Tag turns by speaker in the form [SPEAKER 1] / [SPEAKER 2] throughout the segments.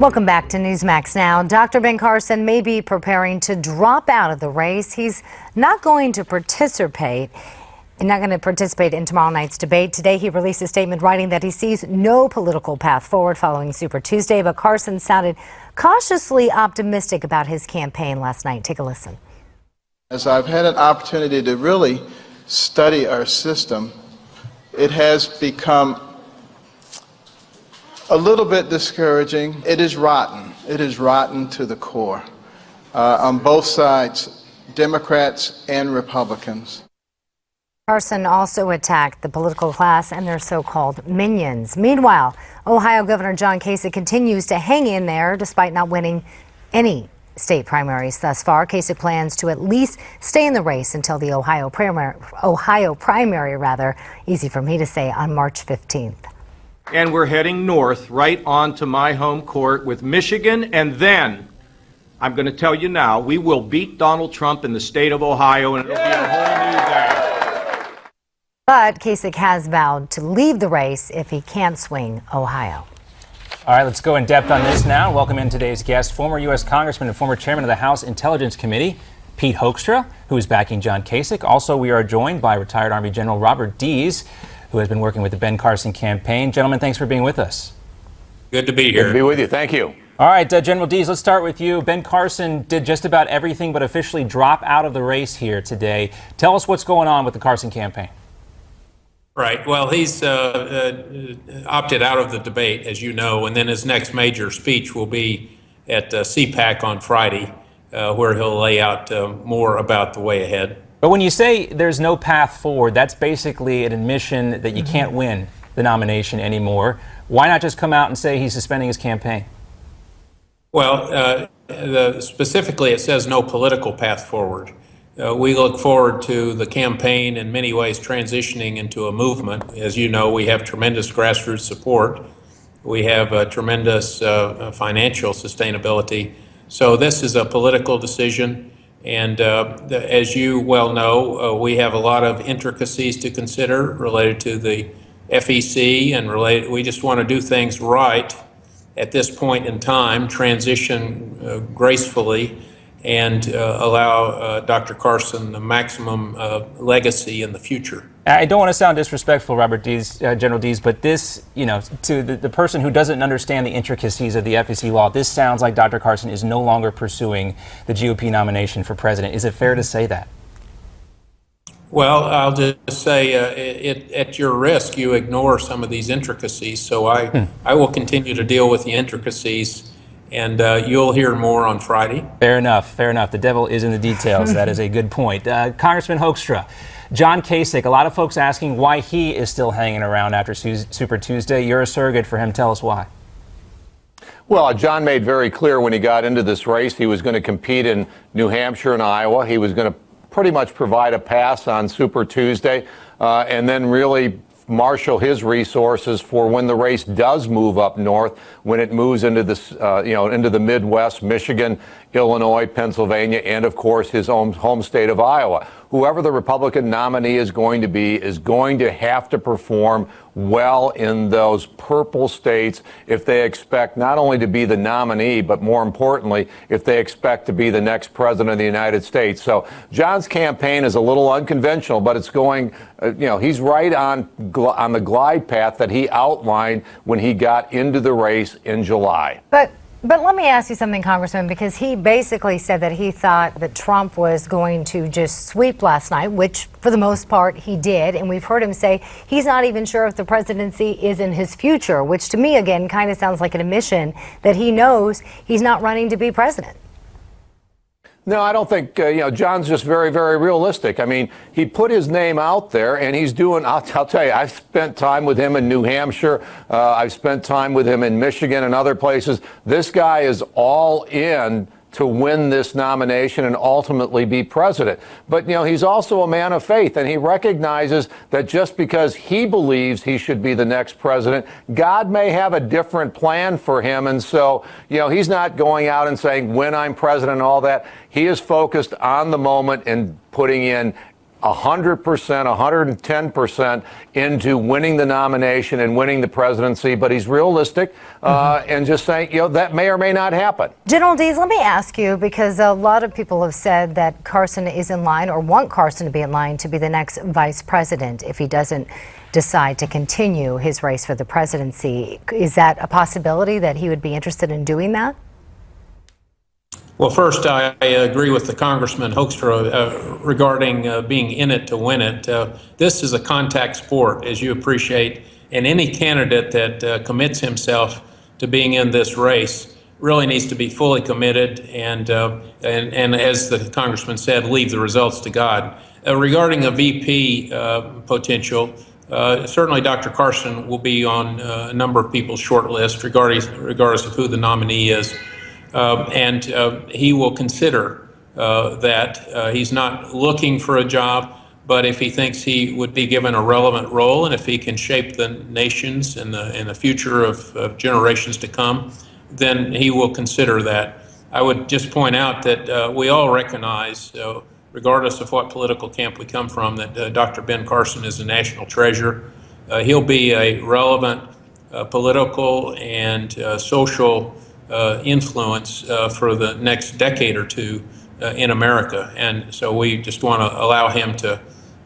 [SPEAKER 1] Welcome back to Newsmax Now. Dr. Ben Carson may be preparing to drop out of the race. He's not going to participate in tomorrow night's debate. Today, he released a statement writing that he sees no political path forward following Super Tuesday, but Carson sounded cautiously optimistic about his campaign last night. Take a listen.
[SPEAKER 2] As I've had an opportunity to really study our system, it has become a little bit discouraging. It is rotten. It is rotten to the core on both sides, Democrats and Republicans.
[SPEAKER 1] Carson also attacked the political class and their so-called minions. Meanwhile, Ohio Governor John Kasich continues to hang in there despite not winning any state primaries thus far. Kasich plans to at least stay in the race until the Ohio primary, easy for me to say, on March 15th.
[SPEAKER 3] And we're heading north, right on to my home court with Michigan, and then, I'm going to tell you now, we will beat Donald Trump in the state of Ohio, and it'll be a whole new day.
[SPEAKER 1] But Kasich has vowed to leave the race if he can't swing Ohio.
[SPEAKER 4] All right, let's go in depth on this now. Welcome in today's guest, former U.S. Congressman and former chairman of the House Intelligence Committee, Pete Hoekstra, who is backing John Kasich. Also, we are joined by retired Army General Robert Dees, who has been working with the Ben Carson campaign. Gentlemen, thanks for being with us.
[SPEAKER 5] Good to be here.
[SPEAKER 6] Good to be with you. Thank you.
[SPEAKER 4] All right, General Dees, let's start with you. Ben Carson did just about everything but officially drop out of the race here today. Tell us what's going on with the Carson campaign.
[SPEAKER 5] Right. Well, he's opted out of the debate, as you know, and then his next major speech will be at CPAC on Friday, where he'll lay out more about the way ahead.
[SPEAKER 4] But when you say there's no path forward, that's basically an admission that you can't win the nomination anymore. Why not just come out and say he's suspending his campaign?
[SPEAKER 5] Well, specifically, it says no political path forward. We look forward to the campaign in many ways transitioning into a movement. As you know, we have tremendous grassroots support. We have tremendous financial sustainability. So this is a political decision. And as you well know, we have a lot of intricacies to consider related to the FEC and we just want to do things right at this point in time, transition gracefully, and allow Dr. Carson the maximum legacy in the future.
[SPEAKER 4] I don't want to sound disrespectful, Robert Dees, General Dees, but this, to the person who doesn't understand the intricacies of the FEC law, this sounds like Dr. Carson is no longer pursuing the GOP nomination for president. Is it fair to say that?
[SPEAKER 5] Well, I'll just say at your risk, you ignore some of these intricacies. So I will continue to deal with the intricacies, and you'll hear more on Friday.
[SPEAKER 4] Fair enough. Fair enough. The devil is in the details. That is a good point. Congressman Hoekstra, John Kasich, a lot of folks asking why he is still hanging around after Super Tuesday. You're a surrogate for him. Tell us why.
[SPEAKER 6] Well, John made very clear when he got into this race he was going to compete in New Hampshire and Iowa. He was going to pretty much provide a pass on Super Tuesday and then really marshal his resources for when the race does move up north, when it moves into this, into the Midwest, Michigan, Illinois, Pennsylvania, and of course his own home state of Iowa. Whoever the Republican nominee is going to be is going to have to perform well in those purple states if they expect not only to be the nominee, but more importantly, if they expect to be the next president of the United States. So John's campaign is a little unconventional, but it's going, he's right on the glide path that he outlined when he got into the race in July.
[SPEAKER 1] But let me ask you something, Congressman, because he basically said that he thought that Trump was going to just sweep last night, which for the most part he did. And we've heard him say he's not even sure if the presidency is in his future, which to me, again, kind of sounds like an admission that he knows he's not running to be president.
[SPEAKER 6] No, I don't think, John's just very, very realistic. I mean, he put his name out there and he's doing, I'll tell you, I've spent time with him in New Hampshire. I've spent time with him in Michigan and other places. This guy is all in to win this nomination and ultimately be president. But, he's also a man of faith, and he recognizes that just because he believes he should be the next president, God may have a different plan for him. And so, he's not going out and saying, when I'm president and all that. He is focused on the moment and putting in 100%, 110% into winning the nomination and winning the presidency, but he's realistic and just saying, that may or may not happen.
[SPEAKER 1] General Dees, let me ask you, because a lot of people have said that Carson is in line or want Carson to be in line to be the next vice president if he doesn't decide to continue his race for the presidency. Is that a possibility that he would be interested in doing that?
[SPEAKER 5] Well, first, I agree with the Congressman Hoekstra regarding being in it to win it. This is a contact sport, as you appreciate, and any candidate that commits himself to being in this race really needs to be fully committed and as the Congressman said, leave the results to God. Regarding a VP potential, certainly Dr. Carson will be on a number of people's short list, regardless of who the nominee is. And he will consider that. He's not looking for a job, but if he thinks he would be given a relevant role and if he can shape the nations and the future of generations to come, then he will consider that. I would just point out that we all recognize, regardless of what political camp we come from, that Dr. Ben Carson is a national treasure. He'll be a relevant political and social influence for the next decade or two in America. And so we just want to allow him to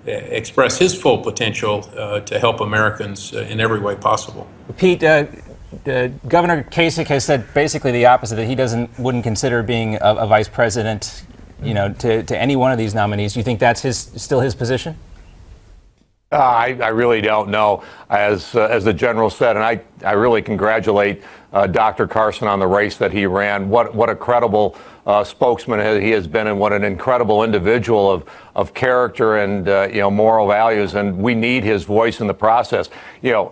[SPEAKER 5] express his full potential to help Americans in every way possible.
[SPEAKER 4] Pete, Governor Kasich has said basically the opposite, that he wouldn't consider being a vice president, to any one of these nominees. Do you think that's still his position?
[SPEAKER 6] I really don't know, as the general said, and I really congratulate Dr. Carson on the race that he ran. What a credible spokesman he has been, and what an incredible individual of character and moral values. And we need his voice in the process.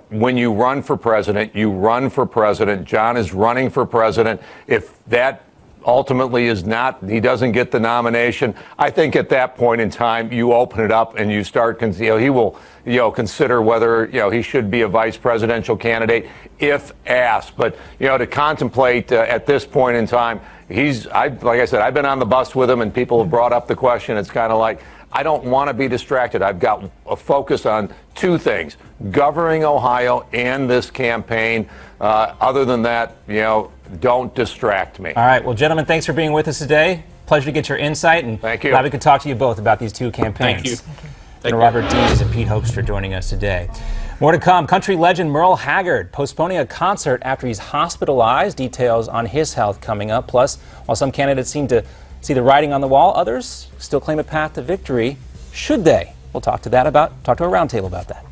[SPEAKER 6] When you run for president, you run for president. John is running for president. If that ultimately he doesn't get the nomination, I think at that point in time you open it up and you start, he will consider whether he should be a vice presidential candidate if asked. But to contemplate at this point in time, like I said, I've been on the bus with him and people have brought up the question. It's kind of like, I don't want to be distracted. I've got a focus on two things: governing Ohio and this campaign. Other than that, don't distract me.
[SPEAKER 4] All right. Well, gentlemen, thanks for being with us today. Pleasure to get your insight, and
[SPEAKER 6] thank you.
[SPEAKER 4] Glad we could talk to you both about these two campaigns.
[SPEAKER 5] Thank you.
[SPEAKER 4] And Robert Dees and Pete Hoekstra joining us today. More to come. Country legend Merle Haggard postponing a concert after he's hospitalized. Details on his health coming up. Plus, while some candidates seem to see the writing on the wall, others still claim a path to victory. Should they? We'll talk to a roundtable about that.